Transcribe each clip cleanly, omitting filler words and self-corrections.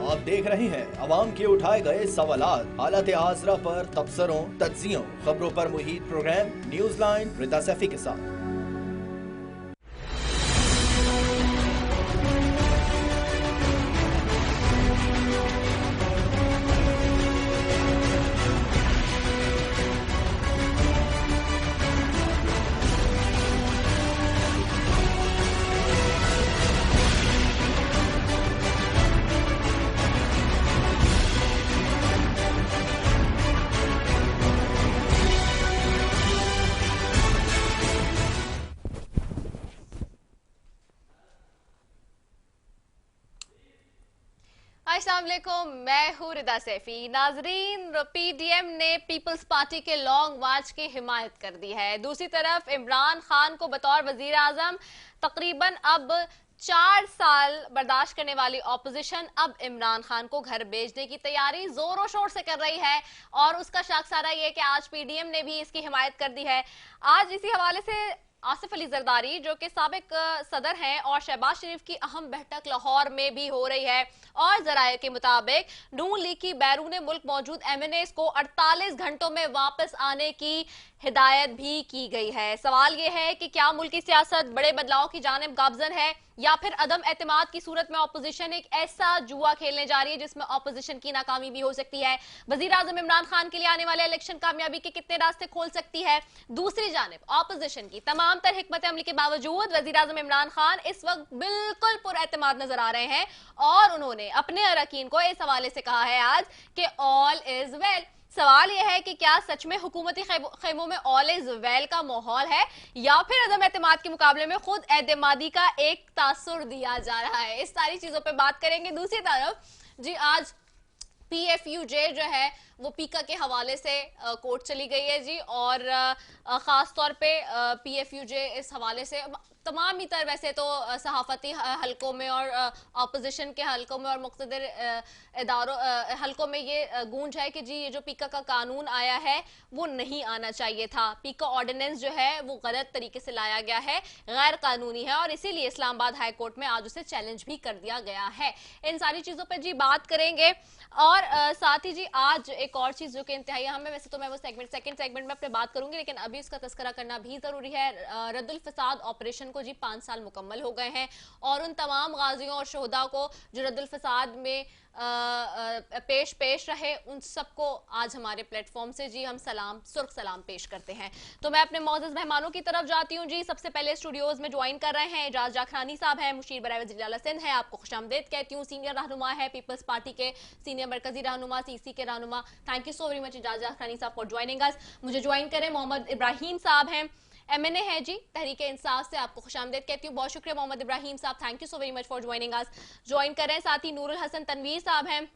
आप देख रहे हैं अवाम के उठाए गए सवालात, हालत हाजरा पर तबसरों, तज्जियों, खबरों पर मुहित प्रोग्राम न्यूज लाइन रिदा सैफी के साथ। अस्सलाम वालेकुम, मैं हूँ रिदा सैफी। नाजरीन, पीडीएम ने पीपल्स पार्टी के लॉन्ग मार्च की हिमायत कर दी है। दूसरी तरफ इमरान खान को बतौर वजीर आजम तकरीबन अब 4 साल बर्दाश्त करने वाली ऑपोजिशन अब इमरान खान को घर भेजने की तैयारी जोरों शोर से कर रही है और उसका शाखसारा ये कि आज पीडीएम ने भी इसकी हिमायत कर दी है। आज इसी हवाले से आसिफ अली जरदारी जो कि साबिक सदर हैं और शहबाज शरीफ की अहम बैठक लाहौर में भी हो रही है और जराये के मुताबिक नून लीग की बैरून मुल्क मौजूद एमएनएस को 48 घंटों में वापस आने की हिदायत भी की गई है। सवाल यह है कि क्या मुल्क की सियासत बड़े बदलाव की जानिब गामजन है या फिर अदम एतमाद की सूरत में ऑपोजिशन एक ऐसा जुआ खेलने जा रही है जिसमें ऑपोजिशन की नाकामी भी हो सकती है। वजीर आजम इमरान खान के लिए आने वाले इलेक्शन कामयाबी के कितने रास्ते खोल सकती है। दूसरी जानिब ऑपोजिशन की तमाम तर हिकमत अमली के बावजूद वजीर आजम इमरान खान इस वक्त बिल्कुल पुरएतमाद नजर आ रहे हैं और उन्होंने अपने अरकान को इस हवाले से कहा है आज कि ऑल इज वेल। सवाल यह है कि क्या सच में हुकूमती खेमों में ऑल इज वेल का माहौल है या फिर अदम एतमाद के मुकाबले में खुद एतमादी का एक तासुर दिया जा रहा है। इस सारी चीजों पे बात करेंगे। दूसरी तरफ जी आज पीएफयूजे जो है वो पीका के हवाले से कोर्ट चली गई है जी और खास तौर पे पीएफयूजे इस हवाले से तमाम ही तर वैसे तो सहाफती हलकों में और ऑपोजिशन के हलकों में और मुख्तलिफ इदारों हलकों में ये गूंज है कि जी ये जो पीका का कानून आया है वो नहीं आना चाहिए था। पीका ऑर्डिनेंस जो है वो गलत तरीके से लाया गया है, गैर कानूनी है और इसीलिए इस्लामाबाद हाई कोर्ट में आज उसे चैलेंज भी कर दिया गया है। इन सारी चीजों पर जी बात करेंगे और साथ ही जी आज एक और चीज जो कि इंतहाई अहम है, वैसे तो मैं वो सेकंड सेगमेंट में अपने बात करूंगी लेकिन अभी इसका तस्करा करना भी जरूरी है। रद्दुल फसाद ऑपरेशन को जी 5 साल मुकम्मल हो गए हैं और उन तमाम गाजियों और शोहदा को जो रद्दुल फसाद में पेश रहे उन सबको आज हमारे प्लेटफॉर्म से जी हम सुर्ख सलाम पेश करते हैं। तो मैं अपने मौजूद मेहमानों की तरफ जाती हूँ जी। सबसे पहले स्टूडियोज में ज्वाइन कर रहे हैं एजाज जाखरानी साहब हैं, मुशीर बराए वज़ीर आला सिंध है, आपको खुशामदीद कहती हूँ। सीनियर रहनुमा है पीपल्स पार्टी के, सीनियर मरकजी रहनुमा, सीसी के रहनुमा। Thank you so very much Ejaz Jakhrani साहब फॉर ज्वाइनिंग अस। मुझे ज्वाइन करें मोहम्मद इब्राहिम साहब हैं, एमएनए है जी तहरीक इंसाफ से, आपको खुशामदीद कहती हूँ। बहुत शुक्रिया मोहम्मद इब्राहिम साहब, thank you so very much for joining us. Join करें साथ ही नूरुल हसन तनवीर साहब हैं,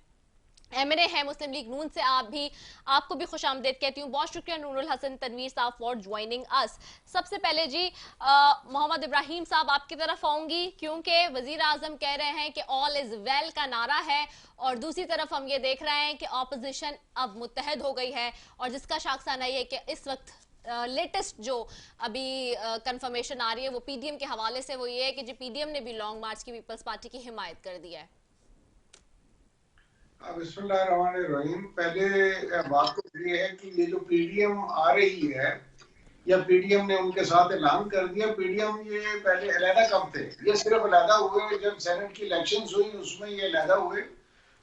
एमएनए है मुस्लिम लीग नून से, आपको भी खुशामदीद कहती हूँ। बहुत शुक्रिया नूरुल हसन तनवीर साहब फॉर ज्वाइनिंग अस। सबसे पहले जी मोहम्मद इब्राहिम साहब आपकी तरफ आऊंगी क्योंकि वजीर आजम कह रहे हैं कि ऑल इज वेल का नारा है और दूसरी तरफ हम ये देख रहे हैं कि ऑपोजिशन अब मुत्तहद हो गई है और जिसका शाखसाना ये कि इस वक्त लेटेस्ट जो अभी कंफर्मेशन आ रही है वो पीडीएम के हवाले से वो ये है कि जी पीडीएम ने भी लॉन्ग मार्च की पीपल्स पार्टी की हिमायत कर दी है। बिस्मिल्लाहिर्रहमानिर्रहीम। पहले बात तो ये है कि ये जो पीडीएम आ रही है या पीडीएम ने उनके साथ ऐलान कर दिया, पीडीएम ये पहले अलहदा कब थे, ये सिर्फ अलहदा हुए जब सेनेट की इलेक्शंस हुई उसमें ये अलहदा हुए।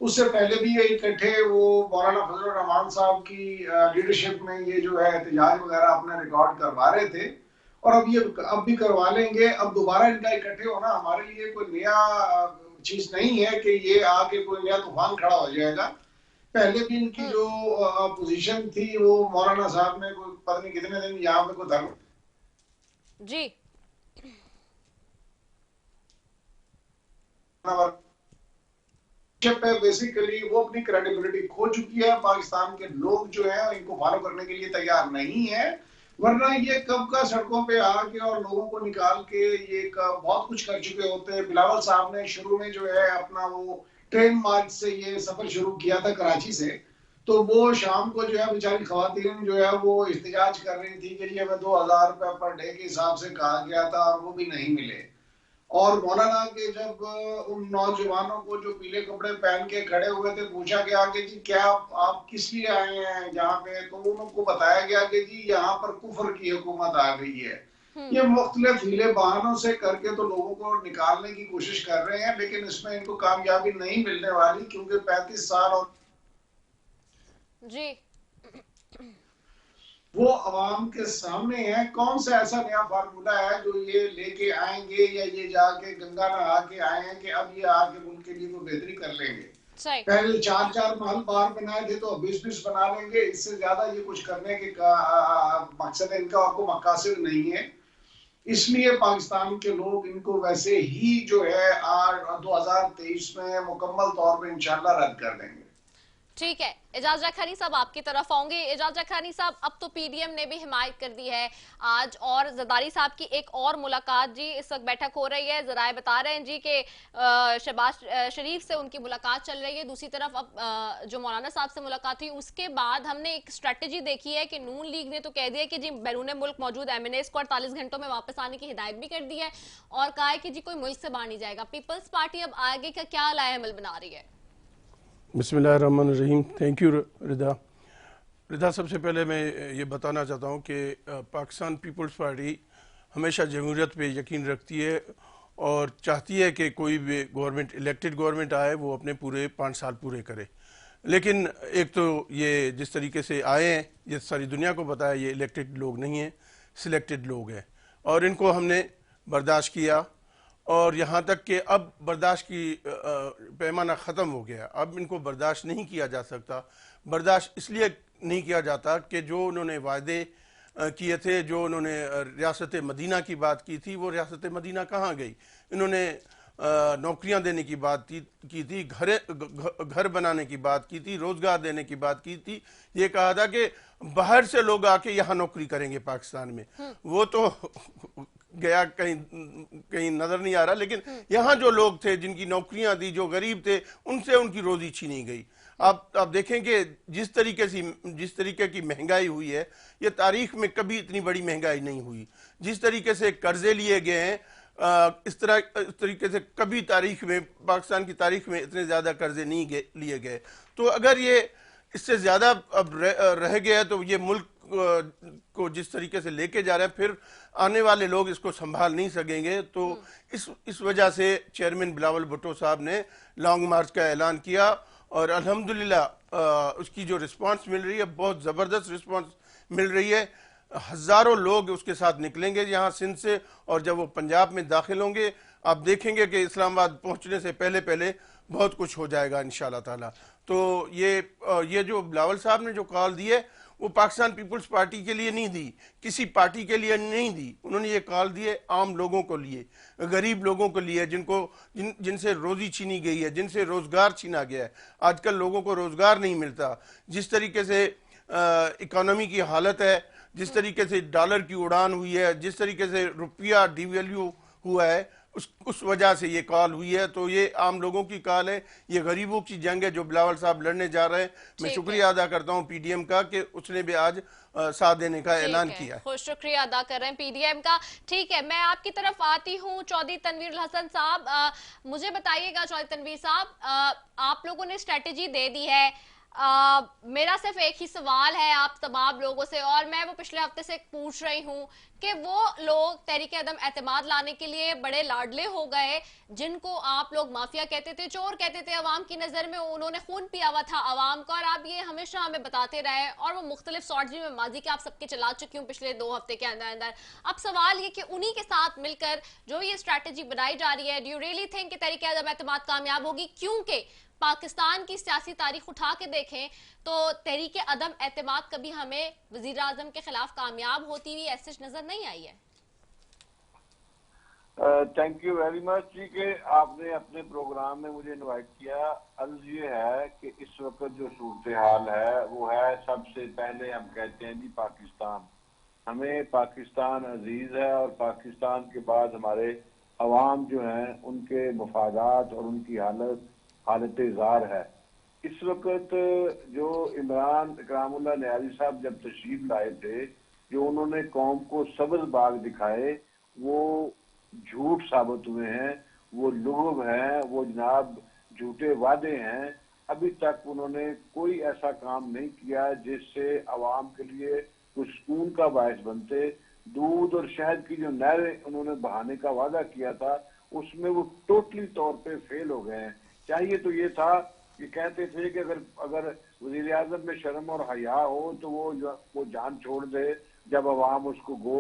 उससे पहले भी ये इकट्ठे वो मौलाना फजलुर रहमान साहब की लीडरशिप में ये जो है एहतजाज वगैरह अपना रिकॉर्ड करवा रहे थे और अब भी करवा लेंगे। अब दोबारा इनका इकट्ठे होना हमारे लिए कोई नया चीज नहीं है कि ये आके कोई नया तूफान खड़ा हो जाएगा। पहले भी इनकी जो पोजीशन थी वो मौलाना साहब ने कोई पता नहीं कितने दिन यहाँ पे कोई धर्म जी पे बेसिकली वो अपनी क्रेडिबिलिटी खो चुकी है। पाकिस्तान के लोग जो है इनको फॉलो करने के लिए तैयार नहीं है, वरना ये कब का सड़कों पे आके और लोगों को निकाल के ये बहुत कुछ कर चुके होते हैं। बिलावल साहब ने शुरू में जो है अपना वो ट्रेन मार्च से ये सफर शुरू किया था कराची से, तो वो शाम को जो है बेचारी खवातीन जो है वो एहतजाज कर रही थी कि जी हमें 2000 रुपए पर डे के हिसाब से कहा गया था और वो भी नहीं मिले। और मौलाना के जब उन नौजवानों को जो पीले कपड़े पहन के खड़े हुए थे पूछा गया कि जी क्या आप किस लिए आए हैं यहाँ पे, तो उनको बताया गया कि जी यहाँ पर कुफर की हुकूमत आ गई है। ये मुख्तलिफ हीले बहानों से करके तो लोगों को निकालने की कोशिश कर रहे हैं, लेकिन इसमें इनको कामयाबी नहीं मिलने वाली, क्योंकि 35 साल और जी वो अवाम के सामने है। कौन सा ऐसा नया फार्मूला है जो ये लेके आएंगे या ये जाके गंगा नहा के आए हैं कि अब ये आके मुल्क के लिए तो बेहतरी कर लेंगे। पहले 4-4 महल बार बनाए थे तो 20-20 बना लेंगे, इससे ज्यादा ये कुछ करने के मकसद इनका आपको मकासद नहीं है। इसलिए पाकिस्तान के लोग इनको वैसे ही जो है 2023 में मुकम्मल तौर पर इंशाल्लाह रद्द कर देंगे। ठीक है, एजाज रखानी साहब आपकी तरफ आऊंगे। एजाज रखानी साहब, अब तो पीडीएम ने भी हिमायत कर दी है आज, और जरदारी साहब की एक और मुलाकात जी इस वक्त बैठक हो रही है। जराए बता रहे हैं जी कि शहबाज शरीफ से उनकी मुलाकात चल रही है। दूसरी तरफ अब जो मौलाना साहब से मुलाकात हुई उसके बाद हमने एक स्ट्रेटेजी देखी है कि नून लीग ने तो कह दिया कि जी बैरून मुल्क मौजूद एमएनएस को 48 घंटों में वापस आने की हिदायत भी कर दी है, और कहा है कि जी कोई मुल्क से बाहर नहीं जाएगा। पीपल्स पार्टी अब आगे का क्या लाएमल बना रही है? बिस्मिल्लाहिर्रहमानिर्रहीम। Thank you Rida. सबसे पहले मैं ये बताना चाहता हूँ कि पाकिस्तान पीपल्स पार्टी हमेशा जमहूरियत पे यकीन रखती है और चाहती है कि कोई भी गवर्नमेंट, इलेक्टेड गवर्नमेंट आए, वो अपने पूरे 5 साल पूरे करे। लेकिन एक तो ये जिस तरीके से आए हैं, ये सारी दुनिया को बताया ये इलेक्टेड लोग नहीं हैं, सिलेक्टेड लोग हैं, और इनको हमने बर्दाश्त किया। और यहाँ तक कि अब बर्दाश्त की पैमाना ख़त्म हो गया। अब इनको बर्दाश्त नहीं किया जा सकता। बर्दाश्त इसलिए नहीं किया जाता कि जो उन्होंने वायदे किए थे, जो उन्होंने रियासत मदीना की बात की थी, वो रियासत मदीना कहाँ गई? इन्होंने नौकरियां देने की बात की थी, घर बनाने की बात की थी, रोज़गार देने की बात की थी। ये कहा था कि बाहर से लोग आके यहाँ नौकरी करेंगे पाकिस्तान में। वो तो गया, कहीं नजर नहीं आ रहा। लेकिन यहाँ जो लोग थे, जिनकी नौकरियां दी, जो गरीब थे, उनसे उनकी रोजी छीनी गई। आप देखें कि जिस तरीके की महंगाई हुई है, ये तारीख में कभी इतनी बड़ी महंगाई नहीं हुई। जिस तरीके से कर्जे लिए गए हैं, इस तरीके से कभी तारीख में, पाकिस्तान की तारीख में इतने ज्यादा कर्जे नहीं लिए गए। तो अगर ये इससे ज्यादा अब रह गया तो ये मुल्क को जिस तरीके से लेके जा रहे हैं, फिर आने वाले लोग इसको संभाल नहीं सकेंगे। तो इस वजह से चेयरमैन बिलावल भुट्टो साहब ने लॉन्ग मार्च का ऐलान किया, और अल्हम्दुलिल्लाह उसकी जो रिस्पांस मिल रही है, बहुत ज़बरदस्त रिस्पांस मिल रही है। हज़ारों लोग उसके साथ निकलेंगे यहाँ सिंध से, और जब वो पंजाब में दाखिल होंगे, आप देखेंगे कि इस्लामाबाद पहुँचने से पहले पहले बहुत कुछ हो जाएगा इंशाल्लाह ताला। तो ये जो बिलावल साहब ने जो कॉल दी है, वो पाकिस्तान पीपल्स पार्टी के लिए नहीं दी, किसी पार्टी के लिए नहीं दी। उन्होंने ये कॉल दिए आम लोगों को लिए, गरीब लोगों को लिए, जिनसे रोजी छीनी गई है, जिनसे रोजगार छीना गया है। आजकल लोगों को रोजगार नहीं मिलता। जिस तरीके से इकोनॉमी की हालत है, जिस तरीके से डॉलर की उड़ान हुई है, जिस तरीके से रुपया डिवैल्यू हुआ है, उस वजह से ये कॉल हुई है। तो ये आम लोगों की कॉल है, ये गरीबों की जंग है जो बिलावल साहब लड़ने जा रहे हैं। मैं शुक्रिया अदा करता हूँ पीडीएम का कि उसने भी आज साथ देने का ऐलान किया। खुश शुक्रिया अदा कर रहे हैं पीडीएम का। ठीक है, मैं आपकी तरफ आती हूँ चौधरी तनवीर हसन साहब। मुझे बताइएगा चौधरी तनवीर साहब, आप लोगों ने स्ट्रेटेजी दे दी है, मेरा सिर्फ एक ही सवाल है आप तमाम लोगों से, और मैं वो पिछले हफ्ते से पूछ रही हूँ कि वो लोग तहरीक अदम एतमाद लाने के लिए बड़े लाडले हो गए, जिनको आप लोग माफिया कहते थे, चोर कहते थे अवाम की नजर में, उन्होंने खून पिया हुआ था अवाम का, और आप ये हमेशा हमें बताते रहे, और वो मुख्तलिफ स्ट्रेटजी में माजी के आप सबके चला चुकी हूँ पिछले 2 हफ्ते के अंदर अंदर। अब सवाल ये कि उन्हीं के साथ मिलकर जो ये स्ट्रैटेजी बनाई जा रही है, डू यू रियली थिंक कि तहरीक अदम एतमाद कामयाब होगी? क्योंकि पाकिस्तान की सियासी तारीख उठा के देखें तो तहरीक अदम एतमाद कभी हमें वजीर आजम के खिलाफ कामयाब होती हुई ऐसे नजर नहीं आई है। थैंक यू वेरी मच जी कि आपने अपने प्रोग्राम में मुझे इनवाइट किया। अर्ज ये है कि इस वक्त जो सूरत हाल है वो है, सबसे पहले हम कहते हैं जी पाकिस्तान, हमें पाकिस्तान अजीज है, और पाकिस्तान के बाद हमारे अवाम जो हैं उनके मफादात और उनकी हालत ज़ार है। इस वक्त जो इमरान इकरामुल्लाह नियाज़ी साहब जब तशरीफ लाए थे, जो उन्होंने कौम को सब्ज़ बाग दिखाए, वो झूठ साबित हुए हैं, वो लुग़ब हैं, वो जनाब झूठे वादे हैं। अभी तक उन्होंने कोई ऐसा काम नहीं किया जिससे आवाम के लिए कुछ सुकून का बायस बनते। दूध और शहद की जो नहरें उन्होंने बहाने का वादा किया था, उसमें वो टोटली तौर पे फेल हो गए हैं। चाहिए तो ये था कि कहते थे कि अगर वज़ीर आज़म में शर्म और हया हो तो वो जान छोड़ दे जब अवाम उसको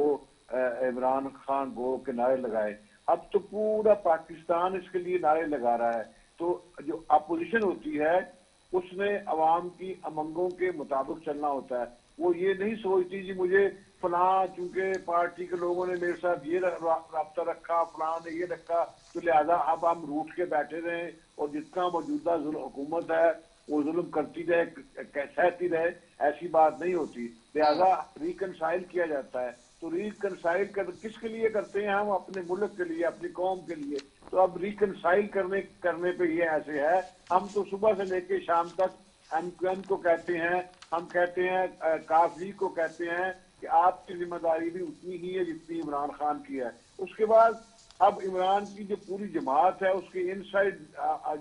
इमरान खान गो के नारे लगाए। अब तो पूरा पाकिस्तान इसके लिए नारे लगा रहा है। तो जो अपोजिशन होती है उसने अवाम की अमंगों के मुताबिक चलना होता है। वो ये नहीं सोचती जी मुझे फलां चूंकि पार्टी के लोगों ने मेरे साथ ये राब्ता रखा, फलां ने ये रखा, तो लिहाजा अब हम रूठ के बैठे रहें और जितना मौजूदा हुकूमत है वो जुल्म करती रहे, सहती रहे। ऐसी बात नहीं होती। लिहाजा रिकनसाइल किया जाता है। तो रिकनसाइल किसके लिए करते हैं हम? अपने मुल्क के लिए, अपनी कौम के लिए। तो अब रिकनसाइल करने पे ये ऐसे है। हम तो सुबह से लेके शाम तक एमक्यूएम को कहते हैं, हम कहते हैं काफी को कहते हैं कि आपकी जिम्मेदारी भी उतनी ही है जितनी इमरान खान की है। उसके बाद अब इमरान की जो पूरी जमात है उसके इनसाइड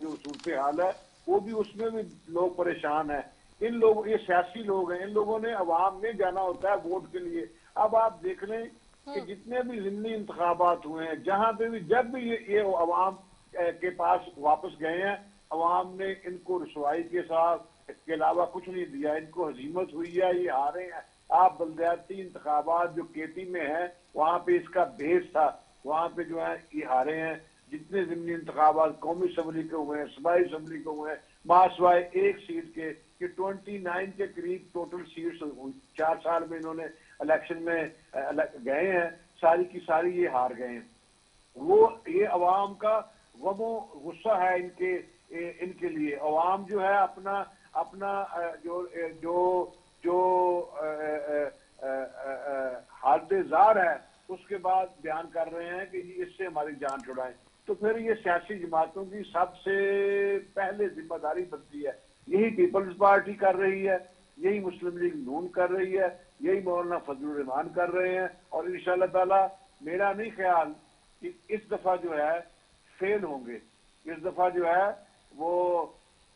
जो सूरत हाल है वो भी, उसमें भी लोग परेशान हैं। इन लोग, ये सियासी लोग हैं, इन लोगों ने अवाम में जाना होता है वोट के लिए। अब आप देख लें कि जितने भी ज़िमनी इंतखाबात हुए हैं, जहां पे भी जब भी ये अवाम के पास वापस गए हैं, अवाम ने इनको रसवाई के साथ के अलावा कुछ नहीं दिया। इनको हजीमत हुई है, ये हारे हैं। आप बल्दियाती इंतखाबात जो केपी में है वहां पे इसका बेस था, वहां पे जो है ये हारे हैं। जितने ज़िमनी इंतखाबात कौमी असम्बली के हुए हैं, सूबाई असम्बली के हुए हैं, मासवाए एक सीट के, कि 29 के करीब टोटल सीट्स 4 साल में इन्होंने इलेक्शन में गए हैं, सारी की सारी ये हार गए हैं। वो ये अवाम का गमो गुस्सा है इनके लिए। अवाम जो है अपना जो हादजार है उसके बाद बयान कर रहे हैं कि इससे हमारी जान छुड़ाएं। तो फिर ये सियासी जमातों की सबसे पहले जिम्मेदारी बनती है। यही पीपल्स पार्टी कर रही है, यही मुस्लिम लीग नून कर रही है, यही मौलाना फजलुर रहमान कर रहे हैं। और इंशाअल्लाह ताला मेरा नहीं ख्याल कि इस दफा जो है फेल होंगे। इस दफा जो है वो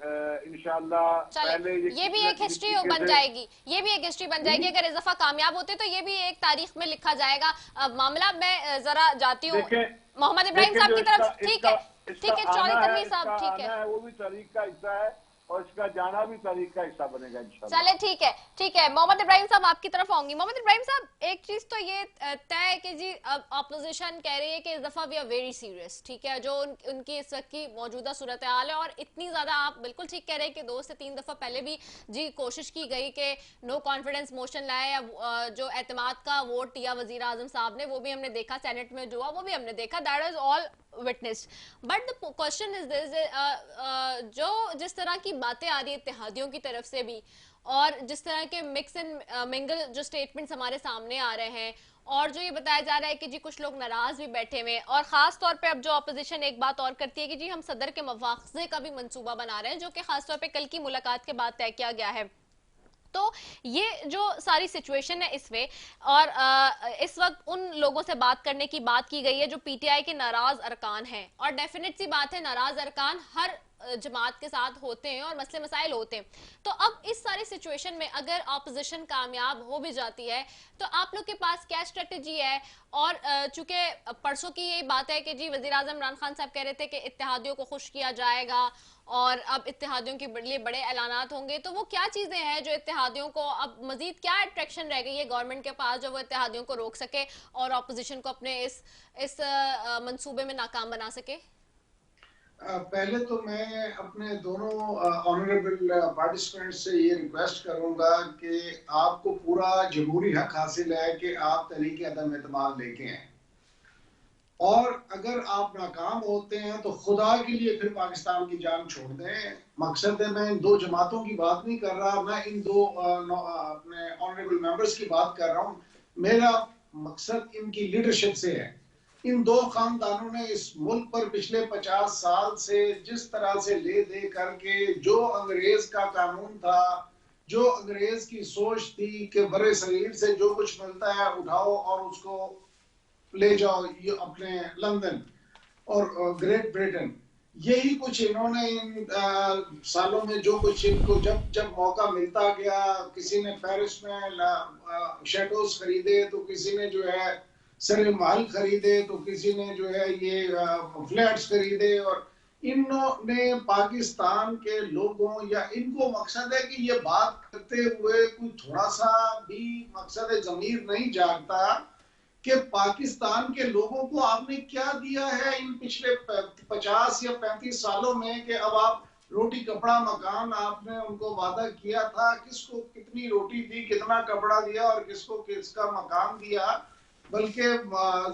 इंशाअल्लाह पहले ये भी एक हिस्ट्री बन जाएगी, ये भी एक हिस्ट्री बन जाएगी। अगर इस दफा कामयाब होते तो ये भी एक तारीख में लिखा जाएगा। मामला मैं जरा जाती हूँ मोहम्मद इब्राहिम साहब की तरफ। ठीक है चौधरी तनवीर साहब, ठीक है, वो भी तारीख का हिस्सा है और इसका जाना भी तारीख का हिस्सा बनेगा इंशाल्लाह। चले ठीक है मोहम्मद इब्राहिम साहब आपकी तरफ आऊंगी। मोहम्मद इब्राहिम साहब, एक चीज तो ये तय है कि जी अब अपोजिशन कह रही है कि इस दफा वी आर वेरी सीरियस, ठीक है, जो उनकी इस वक्त की मौजूदा सूरत हाल है। और इतनी ज्यादा आप बिल्कुल ठीक कह रहे हैं कि 2 से 3 दफा पहले भी जी कोशिश की गई कि नो कॉन्फिडेंस मोशन लाए, या जो एतमाद का वोट दिया वजीर आजम साहब ने, वो भी हमने देखा, सेनेट में जो हुआ वो भी हमने देखा, that is all witnessed. But the question is this, जो जिस तरह की बातें आ रही है इत्तेहादियों की तरफ से भी, और जिस तरह के मिक्स एंड मिंगल जो स्टेटमेंट्स हमारे सामने आ रहे हैं, और जो ये बताया जा रहा है कि जी कुछ लोग नाराज भी बैठे हुए हैं, और खास तौर पे अब जो अपोजिशन एक बात और करती है कि जी हम सदर के मवाख़ज़े का भी मंसूबा बना रहे हैं, जो कि खास तौर पे कल की मुलाकात के बाद तय किया गया है। तो ये जो सारी सिचुएशन है इसमें, और इस वक्त उन लोगों से बात करने की बात की गई है जो पीटीआई के नाराज अरकान हैं, और डेफिनेट सी बात है नाराज अरकान हर जमात के साथ होते हैं और मसले मसाइल होते हैं। तो अब इस सारी सिचुएशन में अगर ऑपोजिशन कामयाब हो भी जाती है तो आप लोग के पास क्या स्ट्रेटजी है? और चूंकि परसों की यही बात है कि जी वजीर आजम इमरान खान साहब कह रहे थे कि इत्तेहादियों को खुश किया जाएगा और अब इत्तेहादियों के लिए बड़े ऐलानात होंगे, तो वो क्या चीजें हैं जो इत्तेहादियों को अब मजीद क्या अट्रैक्शन रह गई है गवर्नमेंट के पास जो वो इत्तेहादियों को रोक सके और ऑपोजिशन को अपने इस मंसूबे में नाकाम बना सके? पहले तो मैं अपने दोनों ऑनरेबल पार्टिसिपेंट से ये रिक्वेस्ट करूंगा कि आपको पूरा जमहूरी हक हासिल है कि आप तहरीक अदम एतमाद लेके आए, और अगर आप नाकाम होते हैं तो खुदा के लिए फिर पाकिस्तान की जान छोड़ दें। मकसद है, मैं इन 2 जमातों की बात नहीं कर रहा, मैं इन 2 अपने ऑनरेबल मेंबर्स की बात कर रहा हूँ। मेरा मकसद इनकी लीडरशिप से है। इन 2 खानदानों ने इस मुल्क पर पिछले 50 साल से जिस तरह से ले दे करके, जो अंग्रेज का कानून था, जो अंग्रेज की सोच थी कि बड़े शरीर से जो कुछ मिलता है उठाओ और उसको ले जाओ ये अपने लंदन और ग्रेट ब्रिटेन। यही कुछ इन्होंने इन सालों में जो कुछ इनको जब जब मौका मिलता गया, किसी ने पेरिस में शैडोज खरीदे, तो किसी ने जो है सिनेमा महल खरीदे, तो किसी ने जो है ये फ्लैट्स खरीदे, और इन्होंने पाकिस्तान के लोगों, या इनको मकसद है कि ये बात करते हुए कोई थोड़ा सा भी मकसद ज़मीर नहीं जागता कि पाकिस्तान के लोगों को आपने क्या दिया है इन पिछले 50 या 35 सालों में, कि अब आप रोटी कपड़ा मकान आपने उनको वादा किया था, किसको कितनी रोटी दी, कितना कपड़ा दिया और किसको किसका मकान दिया। बल्कि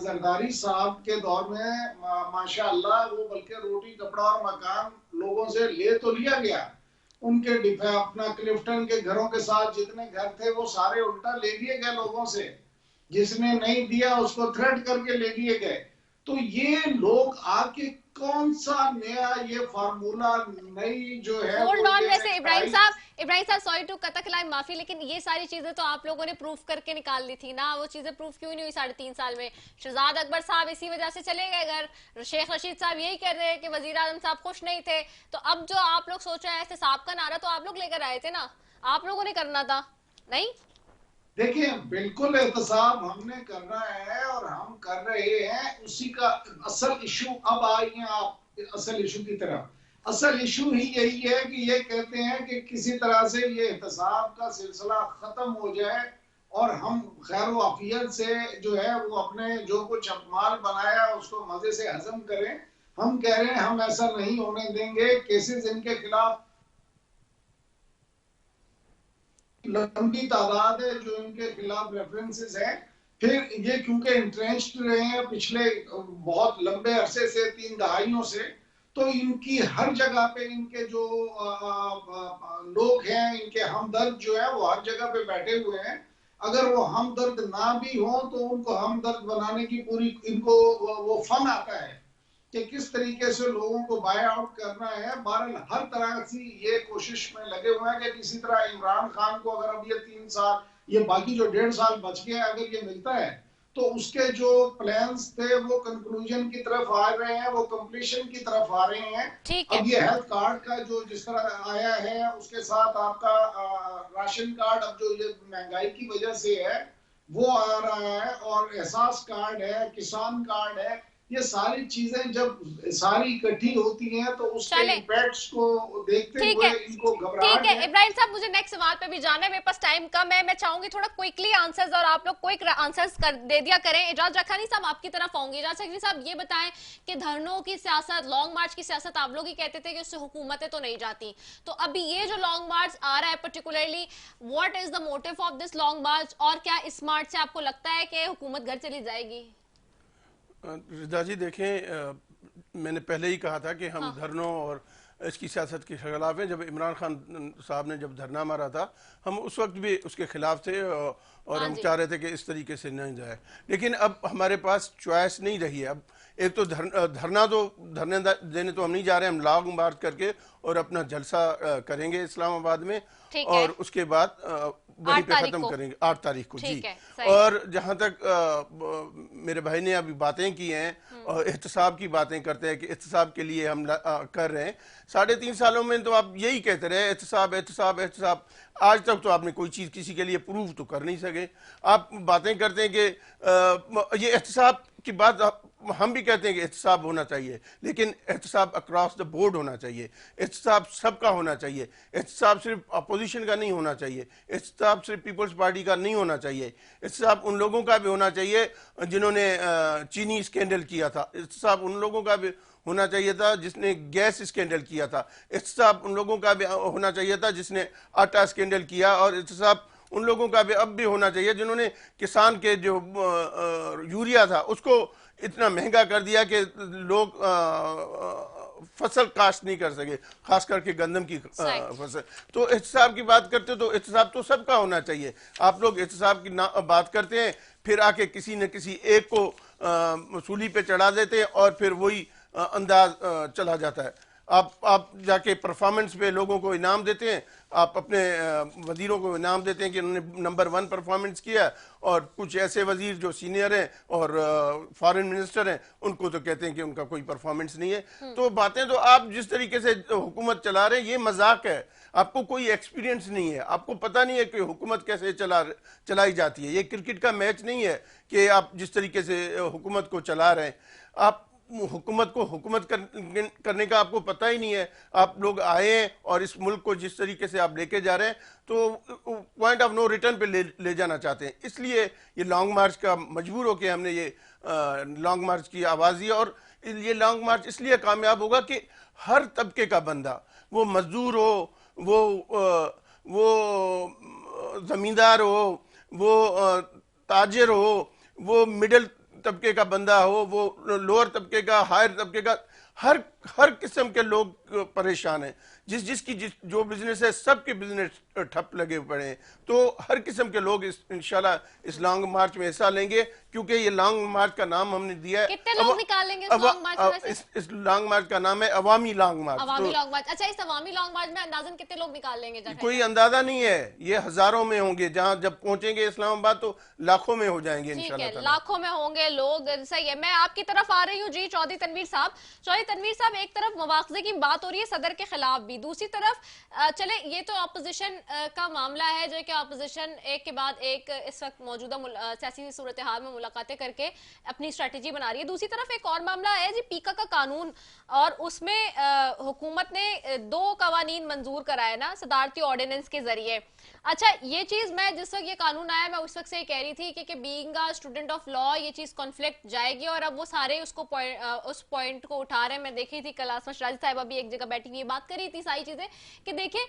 जरदारी साहब के दौर में माशाअल्लाह वो बल्कि रोटी कपड़ा और मकान लोगों से ले तो लिया गया, उनके अपना क्लिफ्टन के घरों के साथ जितने घर थे वो सारे उल्टा ले लिए गए लोगों से, जिसने नहीं दिया उसको थ्रेट करके ले लिए गए। तो ये लोग आके कौन सा नया ये फार्मूला नई जो है होल्ड ऑन। वैसे इब्राहिम साहब sorry to cut the line, माफी, लेकिन ये सारी चीजें तो आप लोगों ने प्रूफ करके निकाल दी थी ना, वो चीजें प्रूफ क्यों नहीं हुई 3.5 साल में? शहजाद अकबर साहब इसी वजह से चले गए घर, शेख रशीद साहब यही कह रहे हैं कि वजीर आजम साहब खुश नहीं थे, तो अब जो आप लोग सोच रहे हैं एहतसाब का नारा तो आप लोग लेकर आए थे ना, आप लोगों ने करना था नहीं? देखिए बिल्कुल एहतसाब हमने करना है और हम कर रहे हैं, उसी का असल इशू। अब आइए आप असल इशू की तरफ। असल इशू ही यही है कि ये कहते हैं कि किसी तरह से ये एहतसाब का सिलसिला खत्म हो जाए और हम खैर वाफियत से जो है वो अपने जो कुछ अपमाल बनाया उसको मजे से हजम करें। हम कह रहे हैं हम ऐसा नहीं होने देंगे। केसेस इनके खिलाफ लंबी तादाद है जो इनके खिलाफ रेफरेंसेस है। फिर ये क्योंकि इंट्रेंच्ड रहे हैं पिछले बहुत लंबे अरसे से, 3 दहाइयों से, तो इनकी हर जगह पे इनके जो लोग हैं, इनके हमदर्द जो है वो हर जगह पे बैठे हुए हैं। अगर वो हमदर्द ना भी हो तो उनको हमदर्द बनाने की पूरी इनको वो फन आता है कि किस तरीके से लोगों को बाय आउट करना है। बहरहाल हर तरह से ये कोशिश में लगे हुए हैं कि किसी तरह इमरान खान को अगर अब ये 3 साल, ये बाकी जो 1.5 साल बच गया, अगर ये मिलता है तो उसके जो प्लान्स थे वो कंक्लूजन की तरफ आ रहे हैं, वो कंप्लीशन की तरफ आ रहे हैं। अब ये हेल्थ कार्ड का जो जिस तरह आया है, उसके साथ आपका राशन कार्ड अब जो ये महंगाई की वजह से है वो आ रहा है, और एहसास कार्ड है, किसान कार्ड है। ये सारी चीजें जब सारी इकट्ठी होती हैं तो उसके इम्पैक्ट्स को देखते हुए इनको घबराहट है। इब्राहिम साहब मुझे नेक्स्ट सवाल पे भी जाना है, मेरे पास टाइम कम है, मैं चाहूंगी थोड़ा क्विकली आंसर्स और आप लोग क्विक आंसर्स दे दिया करें। इजाज रखानी साहब आपकी तरफ आऊंगी। इजाज रखानी साहब ये बताएं कि धरनों की सियासत, लॉन्ग मार्च की सियासत, आप लोग ही कहते थे कि उससे हुकूमतें तो नहीं जाती, तो अभी ये जो लॉन्ग मार्च आ रहा है particularly what is the motive of this long march, और क्या इस मार्च से आपको लगता है कि हुकूमत घर चली जाएगी? रिदा जी देखें, मैंने पहले ही कहा था कि हम धरनों और इसकी सियासत के खिलाफ हैं। जब इमरान खान साहब ने जब धरना मारा था हम उस वक्त भी उसके खिलाफ थे और हम चाह रहे थे कि इस तरीके से नहीं जाए, लेकिन अब हमारे पास चॉइस नहीं रही है। अब एक तो धरना तो धरने देने तो हम नहीं जा रहे, हम लॉन्ग मार्च करके और अपना जलसा करेंगे इस्लामाबाद में, और उसके बाद वहीं पे खत्म करेंगे 8 तारीख को जी। और जहां तक मेरे भाई ने अभी बातें की हैं और एहतसाब की बातें करते हैं कि एहतसाब के लिए हम कर रहे हैं, 3.5 सालों में तो आप यही कहते रहे एहतसाब एहतसाब एहतसाब। आज तक तो आपने कोई चीज किसी के लिए प्रूव तो कर नहीं सके। आप बातें करते हैं कि ये एहतसाब की बात हम भी कहते हैं कि एहतसाब होना चाहिए, लेकिन एहतसाब अक्रॉस द बोर्ड होना चाहिए, एहतसाब सबका होना चाहिए, एहतसाब सिर्फ अपोजिशन का नहीं होना चाहिए, एहतसाब सिर्फ पीपल्स पार्टी का नहीं होना चाहिए, एहतसाब उन लोगों का भी होना चाहिए जिन्होंने चीनी स्कैंडल किया था, एहतसाब उन लोगों का भी होना चाहिए था जिसने गैस स्कैंडल किया था, एहतसाब उन लोगों का भी होना चाहिए था जिसने आटा स्कैंडल किया, और एहतसाब उन लोगों का भी अब भी होना चाहिए जिन्होंने किसान के जो यूरिया था उसको इतना महंगा कर दिया कि लोग फसल काश्त नहीं कर सके, खास करके गंदम की फसल। तो एहतसाब की बात करते तो एहतसाब तो सबका होना चाहिए। आप लोग एहतसाब की बात करते हैं, फिर आके किसी न किसी एक को सूली पे चढ़ा देते हैं और फिर वही अंदाज चला जाता है। आप जाके परफॉर्मेंस पे लोगों को इनाम देते हैं, आप अपने वजीरों को इनाम देते हैं कि उन्होंने नंबर 1 परफॉर्मेंस किया, और कुछ ऐसे वजीर जो सीनियर हैं और फॉरेन मिनिस्टर हैं उनको तो कहते हैं कि उनका कोई परफॉर्मेंस नहीं है। तो बातें तो आप जिस तरीके से हुकूमत चला रहे हैं ये मजाक है, आपको कोई एक्सपीरियंस नहीं है, आपको पता नहीं है कि हुकूमत कैसे चलाई जाती है। ये क्रिकेट का मैच नहीं है कि आप जिस तरीके से हुकूमत को चला रहे हैं, आप हुकूमत को हुकूमत करने का आपको पता ही नहीं है। आप लोग आए हैं और इस मुल्क को जिस तरीके से आप लेके जा रहे हैं तो पॉइंट ऑफ नो रिटर्न पे ले जाना चाहते हैं। इसलिए ये लॉन्ग मार्च का मजबूर होकर हमने ये लॉन्ग मार्च की आवाज़ दी, और ये लॉन्ग मार्च इसलिए कामयाब होगा कि हर तबके का बंदा, वो मजदूर हो, वो ज़मींदार हो, वो ताजिर हो, वो मिडिल तबके का बंदा हो, वो लोअर तबके का, हायर तबके का, हर किस्म के लोग परेशान हैं। जिसकी जो बिजनेस है सबके बिजनेस ठप लगे पड़े हैं। तो हर किस्म के लोग इंशाल्लाह इस लॉन्ग मार्च में हिस्सा लेंगे, क्योंकि ये लॉन्ग मार्च का नाम हमने दिया है। कितने लोग निकालेंगे इस लॉन्ग मार्च में? इस लॉन्ग मार्च का नाम है अवामी लॉन्ग मार्च। अवामी लॉन्ग मार्च। अच्छा, इस अवामी लॉन्ग मार्च में अंदाजन कितने लोग निकालेंगे? कोई अंदाजा नहीं है, ये हजारों में होंगे। जहां जब पहुंचेंगे इस्लामाबाद तो लाखों में हो जाएंगे इंशाल्लाह। लाखों में होंगे लोग, सही है। मैं आपकी तरफ आ रही हूँ जी, चौधरी तनवीर साहब। चौधरी तनवीर साहब, एक तरफ मुआवजे की बात हो रही है सदर के खिलाफ भी, दूसरी तरफ चले ये तो अपोजिशन का मामला है जो कि अपोजिशन एक के बाद एक इस वक्त मौजूदा सियासी सूरत हाल में मुलाकातें करके अपनी स्ट्रेटेजी बना रही है। दूसरी तरफ एक और मामला है जी, पीका का कानून, और उसमें हुकूमत ने 2 कवानीन मंजूर कराए ना सदारती ऑर्डिनेंस के जरिए। अच्छा, ये चीज मैं जिस वक्त ये कानून आया मैं उस वक्त से कह रही थी कि being a student of law ये चीज कॉन्फ्लिक्ट जाएगी, और अब वो सारे उसको उस पॉइंट को उठा रहे हैं। मैं देखी थी कल आसमा शराजी साहिबा भी एक जगह बैठी हुई बात कर रही थी सारी चीजें कि देखिए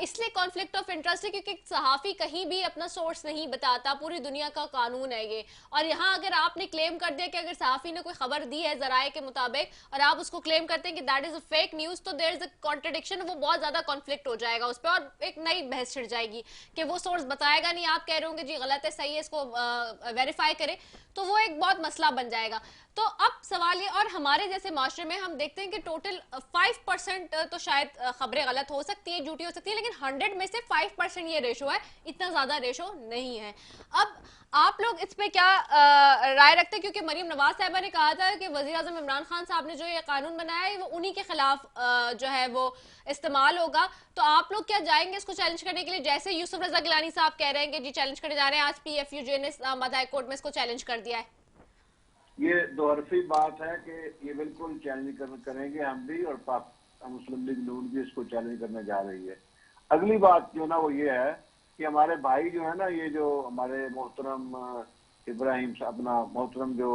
इसलिए कॉन्फ्लिक्ट ऑफ इंटरेस्ट है क्योंकि सहाफी कहीं भी अपना सोर्स नहीं बताता, पूरी दुनिया का कानून है ये। और यहाँ अगर आपने क्लेम कर दिया कि अगर सहाफी ने कोई खबर दी है जराए के मुताबिक और आप उसको क्लेम करते हैं कि that is a fake news, तो देयर इज अ कॉन्ट्रडिक्शन, वो बहुत ज्यादा कॉन्फ्लिक्ट हो जाएगा उस पर और एक नई बहस छिड़ जाएगी कि वो सोर्स बताएगा नहीं, आप कह रहे होंगे जी गलत है सही है इसको वेरीफाई करें, तो वो एक बहुत मसला बन जाएगा। तो अब सवाल ये, और हमारे जैसे माशरे में हम देखते हैं कि टोटल 5% तो शायद खबरें गलत हो सकती है, झूठी हो सकती है, लेकिन 100 में से 5% ये रेशो है, इतना ज्यादा रेशो नहीं है। अब आप लोग इस पे क्या राय रखते हैं? क्योंकि मरीम नवाज साहिबा ने कहा था कि वजीर आजम इमरान खान साहब ने जो ये कानून बनाया है वो उन्हीं के खिलाफ जो है वो इस्तेमाल होगा, तो आप लोग क्या जाएंगे इसको चैलेंज करने के लिए? जैसे यूसुफ रजा गिलानी साहब कह रहे हैं कि जी चैलेंज करने जा रहे हैं, आज PFUJ ने इस्लामाबाद हाई कोर्ट में इसको चैलेंज कर दिया है। ये दोहरफी बात है कि ये बिल्कुल चैलेंज करेंगे हम भी, और मुस्लिम लीग नून भी इसको चैलेंज करने जा रही है। अगली बात जो ना वो ये है कि हमारे भाई जो है ना, ये जो हमारे मोहतरम इब्राहिम अपना मोहतरम जो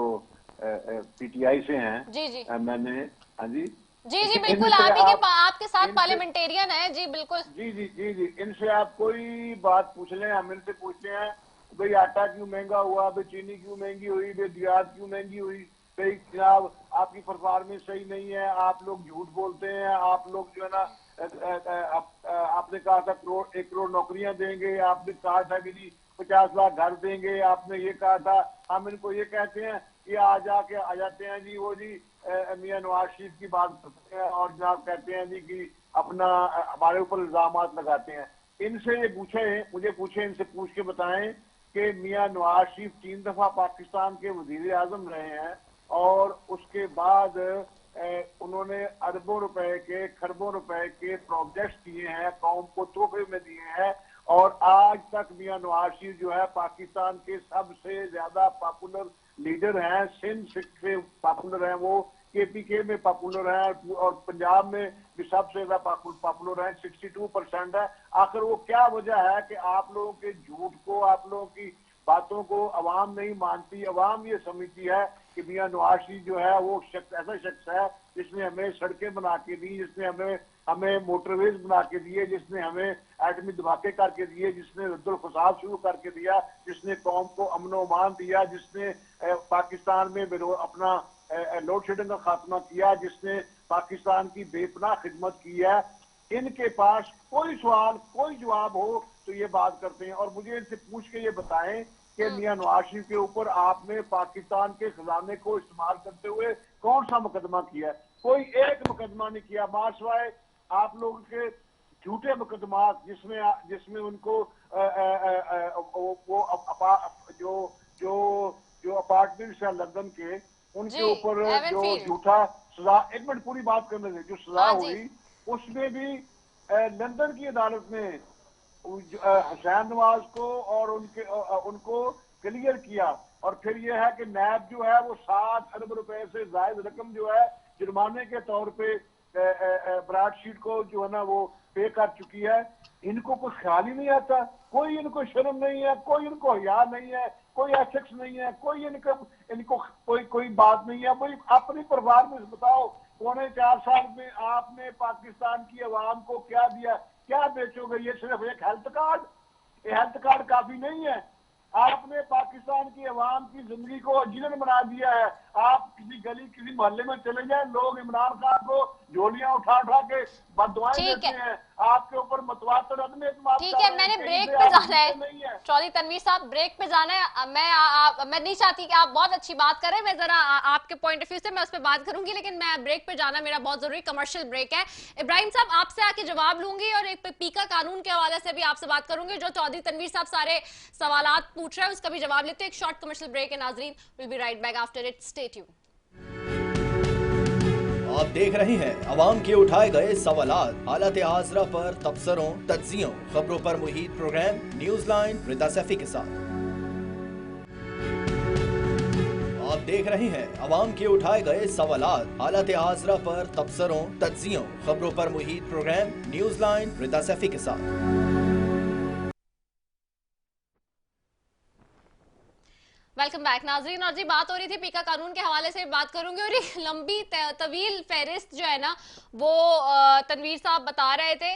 PTI से हैं, जी जी मैंने, हाँ जी जी बिल्कुल, आपके साथ पार्लियामेंटेरियन है जी, बिल्कुल जी, इनसे आप कोई बात पूछ लें, हम इनसे पूछते हैं भाई आटा क्यों महंगा हुआ, भाई चीनी क्यों महंगी हुई, भाई दियात क्यों महंगी हुई, भाई जनाब आपकी परफॉर्मेंस सही नहीं है, आप लोग झूठ बोलते हैं, आप लोग जो है ना आपने कहा था 1 करोड़ नौकरियां देंगे, आपने कहा था कि जी 50 लाख घर देंगे, आपने ये कहा था। हम इनको ये कहते हैं कि आ जाते हैं जी वो जी मियां नवाज शरीफ की बात करते हैं और जनाब कहते हैं जी कि अपना हमारे ऊपर इल्जामात लगाते हैं। इनसे ये मुझे इनसे पूछ के बताएं कि मियां नवाज शरीफ 3 दफा पाकिस्तान के वजीर आजम रहे हैं और उसके बाद उन्होंने अरबों रुपए के खरबों रुपए के प्रोजेक्ट्स किए हैं, कौम को तोहफे में दिए हैं, और आज तक मियां नवाज शरीफ जो है पाकिस्तान के सबसे ज्यादा पॉपुलर लीडर हैं। सिंध से पॉपुलर हैं, वो KPK में पॉपुलर हैं और पंजाब में भी सबसे ज्यादा पॉपुलर हैं, 62% है। आखिर वो क्या वजह है कि आप लोगों के झूठ को, आप लोगों की बातों को अवाम नहीं मानती? अवाम ये समझती है कि मियां नवाज शरीफ जो है वो ऐसा शख्स है जिसने हमें सड़कें बना के दी, जिसने हमें मोटरवेज बना के दिए, जिसने हमें एटमी धमाके करके दिए, जिसने रद्दुल फसाद शुरू करके दिया, जिसने कौम को अमन व अमान दिया, जिसने पाकिस्तान में अपना लोड शेडिंग का खात्मा किया, जिसने पाकिस्तान की बेपनाह खिदमत की है। इनके पास कोई सवाल कोई जवाब हो तो ये बात करते हैं, और मुझे इनसे पूछ के ये बताएं कि मियां नवाज शरीफ के ऊपर आपने पाकिस्तान के खजाने को इस्तेमाल करते हुए कौन सा मुकदमा किया है? कोई एक मुकदमा नहीं किया, मां सिवाय आप लोगों के झूठे मुकदमात जिसमें उनको वो जो अपार्टमेंट्स है लंदन के, उनके ऊपर जो झूठा सजा, एक मिनट पूरी बात करने दें, जो सजा हुई उसमें भी लंदन की अदालत ने हुसैन नवाज को और उनको क्लियर किया। और फिर यह है कि नैब जो है वो 7 अरब रुपए से जायद रकम जो है जुर्माने के तौर पे ब्राडशीट को जो है ना वो पे कर चुकी है। इनको कुछ ख्याल ही नहीं आता, कोई इनको शर्म नहीं है, कोई इनको हया नहीं है, कोई एथिक्स नहीं है, कोई इनको कोई बात नहीं है। भाई अपनी परिवार में बताओ, 4.25 साल में आपने पाकिस्तान की आवाम को क्या दिया, क्या बेचोगे? ये सिर्फ एक हेल्थ कार्ड, ये हेल्थ कार्ड काफी नहीं है। आपने पाकिस्तान की आवाम की जिंदगी को जीवन बना दिया है। आप किसी गली किसी मोहल्ले में चले जाए, लोग इमरान खान को झोलियां उठा के बददुआएं देते हैं, आपके ऊपर मतवातर अदम एतमाद। ठीक है, मैंने ब्रेक पे जाना है चौधरी तनवीर साहब, ब्रेक पे जाना है। मैं नहीं चाहती कि आप बहुत अच्छी बात करें, मैं जरा आपके पॉइंट ऑफ व्यू से मैं उस पर बात करूंगी, लेकिन मैं ब्रेक पे जाना मेरा बहुत जरूरी कमर्शियल ब्रेक है। इब्राहिम साहब आपसे आके जवाब लूंगी और एक पीका कानून के हवाले से भी आपसे बात करूंगी। जो चौधरी तनवीर साहब सारे सवालात पूछ रहे हैं उसका भी जवाब लेते हैं। एक शॉर्ट कमर्शियल ब्रेक है नाजरीन, will be right back after it, stay tuned. आप देख रहे हैं अवाम के उठाए गए सवालात, हालत हाजरा पर तबसरों, तज्जियों, खबरों पर मुहित प्रोग्राम न्यूज लाइन रिदा सैफी के साथ। आप देख रहे हैं अवाम के उठाए गए सवालात, हालत हाजरा पर तबसरों, तज्जियों, खबरों पर मुहित प्रोग्राम न्यूज लाइन रिदा सैफी के साथ। वेलकम बैक नाजरीन। और जी बात हो रही थी पीका कानून के हवाले से बात करूंगी, और एक लंबी तवील फहरिस्त जो है ना वो तनवीर साहब बता रहे थे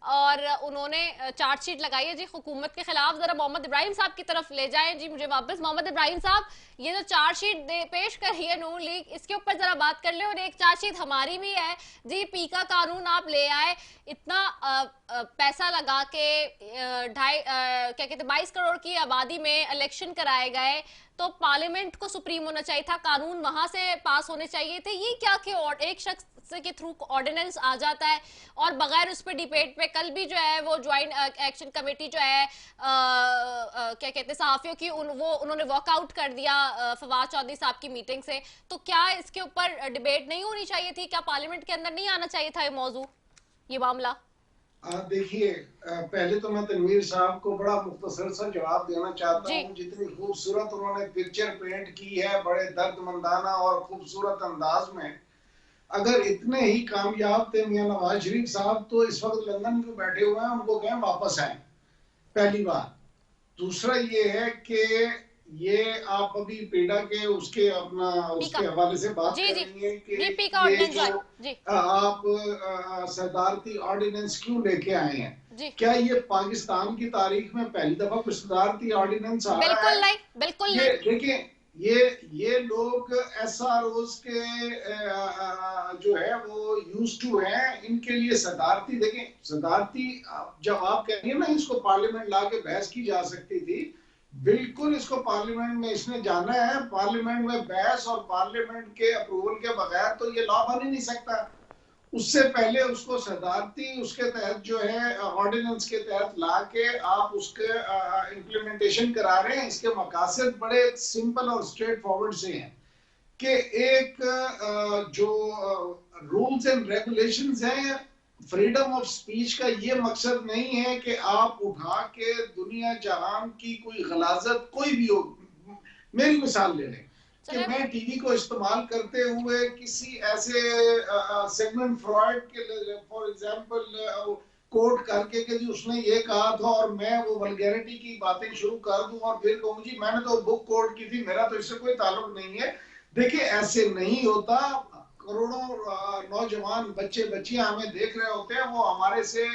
और उन्होंने चार्जशीट लगाई है जी हुकूमत के खिलाफ। जरा मोहम्मद इब्राहिम साहब की तरफ ले जाएं जी मुझे वापस। मोहम्मद इब्राहिम साहब, ये जो चार्जशीट पेश कर रही है नून लीग, इसके ऊपर जरा बात कर ले। और एक चार्जशीट हमारी भी है जी, पीका कानून आप ले आए, इतना पैसा लगा के 22 करोड़ की आबादी में इलेक्शन कराए गए, तो पार्लियामेंट को सुप्रीम होना चाहिए था, कानून वहां से पास होने चाहिए थे। ये क्या कि एक शख्स के थ्रू ऑर्डिनेंस आ जाता है और बगैर उस पर डिबेट पे, कल भी जो है वो ज्वाइंट एक्शन कमेटी जो है क्या कहते हैं सहाफियों की, उन्होंने वॉकआउट कर दिया फवाद चौधरी साहब की मीटिंग से। तो क्या इसके ऊपर डिबेट नहीं होनी चाहिए थी? क्या पार्लियामेंट के अंदर नहीं आना चाहिए था ये मौजू, ये मामला? देखिए, पहले तो मैं तनवीर साहब को बड़ा मुख्तसर सा जवाब देना चाहता हूँ। जितनी खूबसूरत उन्होंने पिक्चर पेंट की है, बड़े दर्दमंदाना और खूबसूरत अंदाज में, अगर इतने ही कामयाब थे मियां नवाज शरीफ साहब, तो इस वक्त लंदन में बैठे हुए हैं, उनको कहें वापस आए, पहली बात। दूसरा ये है कि ये आप अभी पेडा के उसके हवाले से बात कर रही है कि ये जो आप सदारती ऑर्डिनेंस क्यों लेके आए हैं। क्या ये पाकिस्तान की तारीख में पहली दफा कोई सदारती ऑर्डिनेंस आ रहा है? बिल्कुल नहीं। देखिए, ये लोग SROs के जो है वो यूज टू है, इनके लिए सदारती, देखें सदारती जब आप कह रही है ना इसको पार्लियामेंट ला के बहस की जा सकती थी, बिल्कुल इसको पार्लियामेंट में इसने जाना है। पार्लियामेंट में बहस और पार्लियामेंट के अप्रूवल के बगैर तो ये लॉ बन ही नहीं सकता। उससे पहले उसको सदारती उसके तहत जो है ऑर्डिनेंस के तहत ला के आप उसके इम्प्लीमेंटेशन करा रहे हैं। इसके मकासद बड़े सिंपल और स्ट्रेट फॉरवर्ड से हैं कि एक जो रूल्स एंड रेगुलेशंस हैं, फ्रीडम ऑफ स्पीच का ये मकसद नहीं है कि आप उठा के दुनिया जहान की कोई गलाजत कोई भी हो। मेरी मिसाल ले लें कि मैं टीवी को इस्तेमाल करते हुए किसी ऐसे सेगमेंट फ्रॉइड के फॉर एग्जांपल कोट करके कि जी उसने ये कहा था और मैं वो वल्गैरिटी की बातें शुरू कर दूं और फिर कहूं जी मैंने तो बुक कोट की थी, मेरा तो इससे कोई ताल्लुक नहीं है। देखिए, ऐसे नहीं होता। करोड़ों नौजवान बच्चे बच्चियां हमें देख रहे होते हैं, वो हमारे से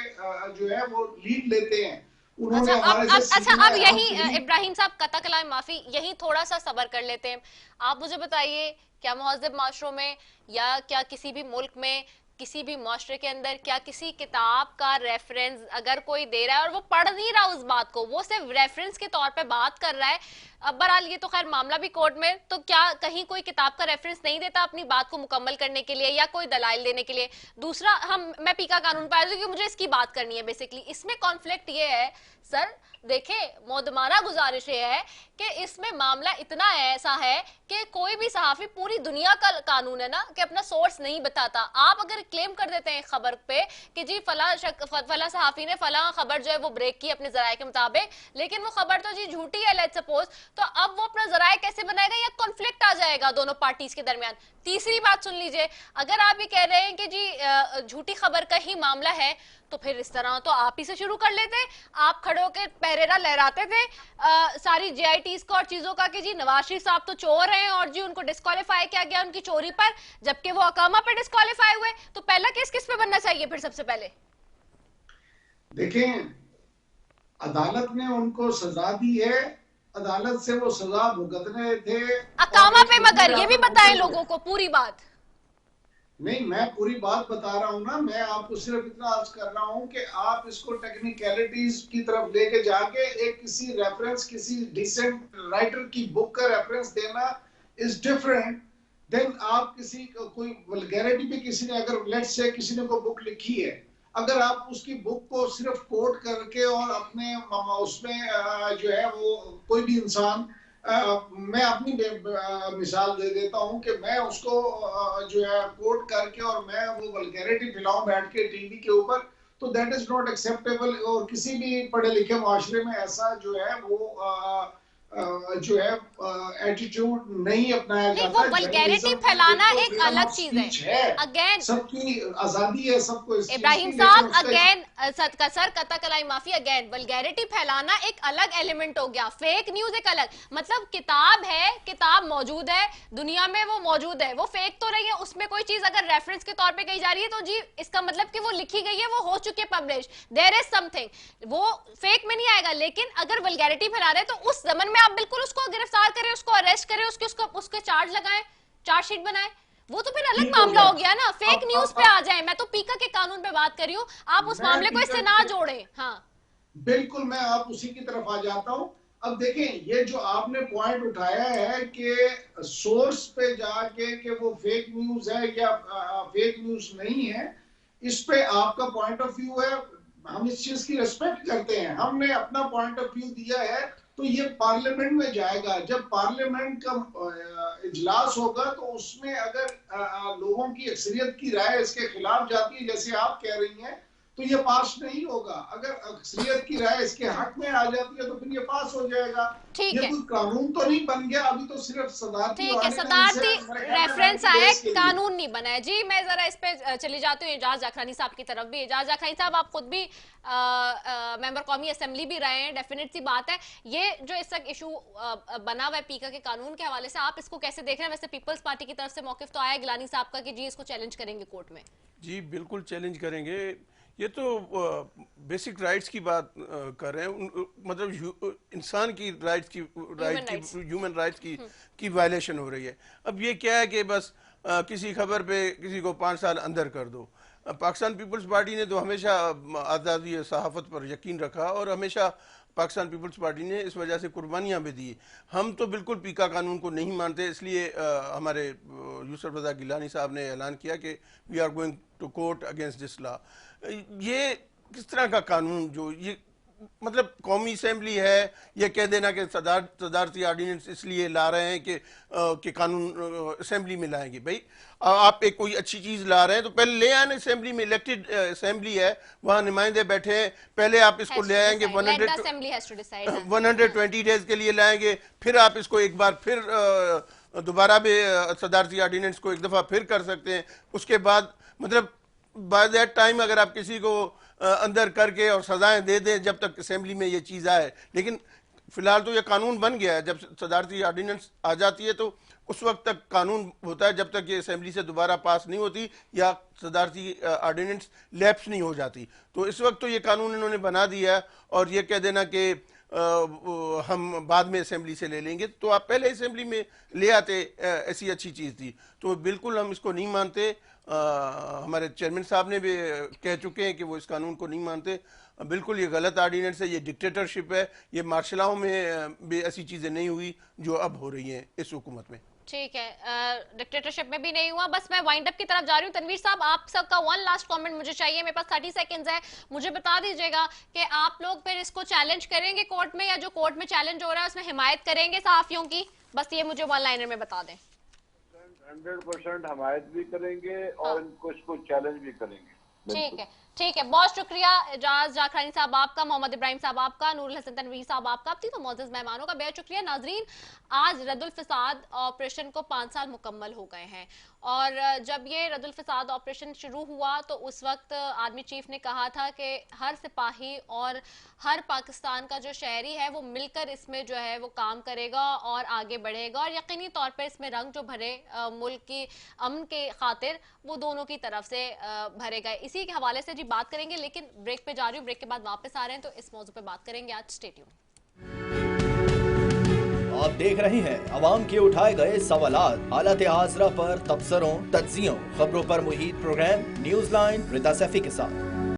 जो है वो लीड लेते हैं। अब यही इब्राहिम साहब कता कलाम माफी, यही थोड़ा सा सब्र कर लेते हैं। आप मुझे बताइए, क्या मुहज़्ज़ब माशरों में या क्या किसी भी मुल्क में किसी भी मुआशरे के अंदर क्या किसी किताब का रेफरेंस अगर कोई दे रहा है और वो पढ़ नहीं रहा उस बात को, वो सिर्फ रेफरेंस के तौर पे बात कर रहा है, अब बहरहाल ये तो खैर मामला भी कोर्ट में, तो क्या कहीं कोई किताब का रेफरेंस नहीं देता अपनी बात को मुकम्मल करने के लिए या कोई दलाइल देने के लिए? दूसरा, मैं पीका कानून पर आया क्योंकि मुझे इसकी बात करनी है बेसिकली। इसमें कॉन्फ्लिक्ट ये है सर, देखें मोदमाना गुजारिश ये है कि इसमें मामला इतना ऐसा है कि कोई भी सहाफी, पूरी दुनिया का कानून है ना कि अपना सोर्स नहीं बताता। आप अगर क्लेम कर देते हैं खबर पे कि जी फला सहाफी ने फला खबर जो है वो ब्रेक की अपने जराये के मुताबिक, लेकिन वो खबर तो जी झूठी है लेट्स सपोज, तो अब वो अपना जराये कैसे बनाएगा या कॉन्फ्लिक्ट आ जाएगा दोनों पार्टीज के दरमियान। तीसरी बात सुन लीजिए, अगर आप ये कह रहे हैं कि जी झूठी खबर का ही मामला है, तो फिर इस तरह तो आप ही से शुरू कर लेते। आप खड़े होकर पहरेरा लहराते थे सारी जेआईटीज को और चीजों का कि जी नवाज शरीफ साहब तो चोर हैं और जी उनको डिस्क्वालीफाई किया गया उनकी चोरी पर, जबकि वो अकामा पे डिस्क्वालीफाई हुए। तो पहला केस किस पे बनना चाहिए फिर सबसे पहले? देखें, अदालत ने उनको सजा दी है, अदालत से वो सजा भुगतने थे अकामा पे, मगर ये भी बताएं लोगों को पूरी बात। नहीं, मैं पूरी बात बता रहा हूं ना, मैं आपको सिर्फ इतना अर्ज कर रहा हूं कि आप इसको टेक्निकलिटीज की तरफ लेके जाके एक किसी रेफरेंस, किसी डिसेंट राइटर की बुक का रेफरेंस देना इज डिफरेंट देन आप किसी कोई वल्गैरिटी पे किसी ने, अगर लेट्स से किसी ने कोई बुक लिखी है, अगर आप उसकी बुक को सिर्फ कोट करके और अपने उसमें जो है वो कोई भी इंसान, मैं अपनी मिसाल दे देता हूं कि मैं उसको जो है कोट करके और मैं वो वल्गैरिटी फैलाऊं बैठ के टीवी के ऊपर, तो दैट इज नॉट एक्सेप्टेबल। और किसी भी पढ़े लिखे माशरे में ऐसा जो है वो जो है एटीट्यूड नहीं अपनाया जाता। वो वल्गैरिटी फैलाना एक अलग चीज है। अगेन सबकी आजादी है, सबको इब्राहिम साहब, अगेन सर कता कलाई माफी, अगेन वल्गैरिटी फैलाना एक अलग एलिमेंट हो गया, फेक न्यूज एक अलग। मतलब किताब है, किताब मौजूद है दुनिया में, वो मौजूद है, वो फेक तो रही है, उसमें कोई चीज अगर रेफरेंस के तौर पे कही जा रही है तो जी इसका मतलब कि वो लिखी गई है, वो हो चुकी है पब्लिश, देयर इज समथिंग, वो फेक में नहीं आएगा। लेकिन अगर वल्गैरिटी फैला रहे तो उस जमन में आप बिल्कुल उसको गिरफ्तार करें, उसको अरेस्ट करें, उसके चार्ज लगाएं, चार्जशीट बनाएं, वो तो फिर अलग मामला हो गया ना। फेक न्यूज पे आ जाए, मैं तो पीका के कानून पे बात कर रही हूँ, आप उस मामले को इससे ना जोड़ें। हाँ बिल्कुल, मैं आप उसी की तरफ आ जाता हूं। अब देखें, ये जो आपने पॉइंट उठाया है कि सोर्स पे जाके कि वो फेक न्यूज है या फेक न्यूज नहीं है, इस पे आपका पॉइंट ऑफ व्यू है, हम इस चीज की रिस्पेक्ट करते हैं, हमने अपना पॉइंट ऑफ व्यू दिया है, तो ये पार्लियामेंट में जाएगा। जब पार्लियामेंट का इजलास होगा तो उसमें अगर लोगों की अक्सरियत की राय इसके खिलाफ जाती है जैसे आप कह रही हैं, तो ये पास नहीं होगा। अगर अक्सरियत की राय इसके हक में आ जाती है तो फिर ये पास हो जाएगा। ये कोई कानून तो नहीं बन गया, अभी तो सिर्फ सदारती रेफरेंस आया, कानून नहीं बना है। जी मैं जरा इस पे चली जाती हूँ एजाज जाखरानी साहब की तरफ भी। एजाज जाखरानी साहब, आप खुद भी मेंबर कौमी असेंबली भी रहे हैं, डेफिनेट सी बात है, ये जो इस तक इशू बना हुआ है पीका के कानून के हवाले से, आप इसको कैसे देख रहे हैं? वैसे पीपल्स पार्टी की तरफ से मौकिफ तो आया गिलानी साहब का कि जी इसको चैलेंज करेंगे कोर्ट में। जी बिल्कुल चैलेंज करेंगे। ये तो बेसिक राइट्स की बात कर रहे हैं, मतलब इंसान की राइट्स की, ह्यूमन राइट्स की वायलेशन हो रही है। अब ये क्या है कि बस किसी खबर पे किसी को 5 साल अंदर कर दो। पाकिस्तान पीपल्स पार्टी ने तो हमेशा आज़ादी सहाफ़त पर यकीन रखा और हमेशा पाकिस्तान पीपल्स पार्टी ने इस वजह से कुर्बानियाँ भी दी। हम तो बिल्कुल पीका कानून को नहीं मानते, इसलिए हमारे यूसुफ रज़ा गिलानी साहब ने ऐलान किया कि we are going to court against this law. ये किस तरह का कानून, जो ये मतलब कौमी असेंबली है, ये कह देना कि सदारती ऑर्डिनेंस इसलिए ला रहे हैं कि कानून असेंबली में लाएंगे। भाई आप एक कोई अच्छी चीज़ ला रहे हैं तो पहले ले आए असेंबली में, इलेक्टेड असेंबली है, वहाँ नुमाइंदे बैठे हैं, पहले आप इसको ले आएंगे 120 डेज के लिए लाएंगे, फिर आप इसको एक बार फिर दोबारा भी सदारती ऑर्डिनेंस को एक दफ़ा फिर कर सकते हैं। उसके बाद मतलब बाय दैट टाइम अगर आप किसी को अंदर करके और सजाएं दे दें जब तक असेंबली में ये चीज़ आए, लेकिन फिलहाल तो ये कानून बन गया है। जब सदारती ऑर्डिनेंस आ जाती है तो उस वक्त तक कानून होता है, जब तक ये असेंबली से दोबारा पास नहीं होती या सदारती ऑर्डिनेंस लैप्स नहीं हो जाती। तो इस वक्त तो ये कानून इन्होंने बना दिया है और ये कह देना कि हम बाद में असेंबली से ले लेंगे, तो आप पहले असेंबली में ले आते, ऐसी अच्छी चीज़ थी। तो बिल्कुल हम इसको नहीं मानते। हमारे चेयरमैन साहब ने भी कह चुके हैं कि वो इस कानून को नहीं मानते। बिल्कुल ये गलत आर्डिनेंस है, ये डिक्टेटरशिप है। ये मार्शलाओं में भी ऐसी चीज़ें नहीं हुई जो अब हो रही हैं इस हुकूमत में। ठीक है, डिक्टेटरशिप में भी नहीं हुआ। बस मैं वाइंड अप की तरफ जा रही हूँ। तनवीर साहब, आप सबका वन लास्ट कमेंट मुझे चाहिए, मेरे पास 30 सेकंड्स है। मुझे बता दीजिएगा कि आप लोग फिर इसको चैलेंज करेंगे कोर्ट में, या जो कोर्ट में चैलेंज हो रहा है उसमें हिमायत करेंगे सहाफियों की? बस ये मुझे वन लाइनर में बता दें। 100% हिमायत भी करेंगे और इनको इसको चैलेंज भी करेंगे। ठीक है, ठीक है, बहुत शुक्रिया एजाज जाखरानी साहब आपका, मोहम्मद इब्राहिम साहब आपका, नूरुल हसन तनवीर साहब आपका, अब तो मोअज़्ज़ज़ मेहमानों का बेहद शुक्रिया। नाजरीन, आज रद्दुल फसाद ऑपरेशन को 5 साल मुकम्मल हो गए हैं, और जब ये रद्दुल फसाद ऑपरेशन शुरू हुआ तो उस वक्त आर्मी चीफ ने कहा था कि हर सिपाही और हर पाकिस्तान का जो शहरी है वो मिलकर इसमें जो है वो काम करेगा और आगे बढ़ेगा, और यकीनी तौर पर इसमें रंग जो भरे मुल्क की अमन के खातिर वो दोनों की तरफ से भरेगा। इसी के हवाले से जी बात करेंगे, लेकिन ब्रेक पे जा रही हूँ, ब्रेक के बाद वापस आ रहे हैं तो इस मौजू पे बात करेंगे आज। Stay tuned. आप देख रहे हैं अवाम के उठाए गए सवालात, हालत आसरा पर तबसरों, तज्जियों, खबरों पर मुहित प्रोग्राम न्यूज़ लाइन रिदा सैफी के साथ।